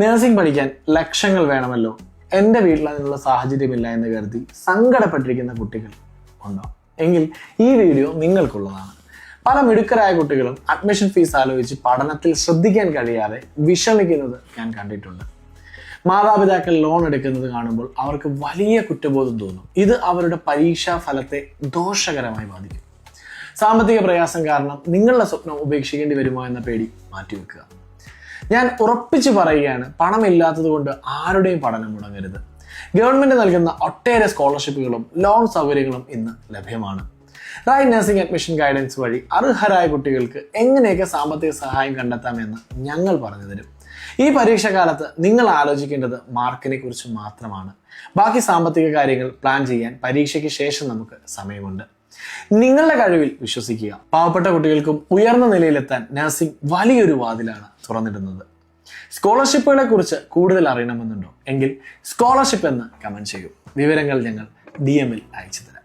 Nursing പഠിക്കാൻ ലക്ഷങ്ങൾ വേണമല്ലോ, എൻ്റെ വീട്ടിൽ അതിനുള്ള സാഹചര്യമില്ല എന്ന് കരുതി സങ്കടപ്പെട്ടിരിക്കുന്ന കുട്ടികൾ ഉണ്ടോ? എങ്കിൽ ഈ വീഡിയോ നിങ്ങൾക്കുള്ളതാണ്. പല മിടുക്കരായ കുട്ടികളും അഡ്മിഷൻ ഫീസ് ആലോചിച്ച് പഠനത്തിൽ ശ്രദ്ധിക്കാൻ കഴിയാതെ വിഷമിക്കുന്നത് ഞാൻ കണ്ടിട്ടുണ്ട്. മാതാപിതാക്കൾ ലോൺ എടുക്കുന്നത് കാണുമ്പോൾ അവർക്ക് വലിയ കുറ്റബോധം തോന്നും. ഇത് അവരുടെ പരീക്ഷാ ഫലത്തെ ദോഷകരമായി ബാധിക്കും. സാമ്പത്തിക പ്രയാസം കാരണം നിങ്ങളുടെ സ്വപ്നം ഉപേക്ഷിക്കേണ്ടി വരുമോ എന്ന പേടി മാറ്റിവെക്കുക. ഞാൻ ഉറപ്പിച്ചു പറയുകയാണ്, പണമില്ലാത്തത് കൊണ്ട് ആരുടെയും പഠനം മുടങ്ങരുത്. ഗവൺമെന്റ് നൽകുന്ന ഒട്ടേറെ സ്കോളർഷിപ്പുകളും ലോൺ സൗകര്യങ്ങളും ഇന്ന് ലഭ്യമാണ്. റൈറ്റ് നഴ്സിംഗ് അഡ്മിഷൻ ഗൈഡൻസ് വഴി അർഹരായ കുട്ടികൾക്ക് എങ്ങനെയൊക്കെ സാമ്പത്തിക സഹായം കണ്ടെത്താമെന്ന് ഞങ്ങൾ പറഞ്ഞു തരും. ഈ പരീക്ഷാകാലത്ത് നിങ്ങൾ ആലോചിക്കേണ്ടത് മാർക്കിനെ കുറിച്ച് മാത്രമാണ്. ബാക്കി സാമ്പത്തിക കാര്യങ്ങൾ പ്ലാൻ ചെയ്യാൻ പരീക്ഷയ്ക്ക് ശേഷം നമുക്ക് സമയമുണ്ട്. നിങ്ങളുടെ കഴിവിൽ വിശ്വസിക്കുക. പാവപ്പെട്ട കുട്ടികൾക്കും ഉയർന്ന നിലയിലെത്താൻ നഴ്സിംഗ് വലിയൊരു വാതിലാണ് തുറന്നിടുന്നത്. സ്കോളർഷിപ്പുകളെ കുറിച്ച് കൂടുതൽ അറിയണമെന്നുണ്ടോ? എങ്കിൽ സ്കോളർഷിപ്പ് എന്ന് കമന്റ് ചെയ്യൂ. വിവരങ്ങൾ ഞങ്ങൾ DM-ൽ അയച്ചു തരാം.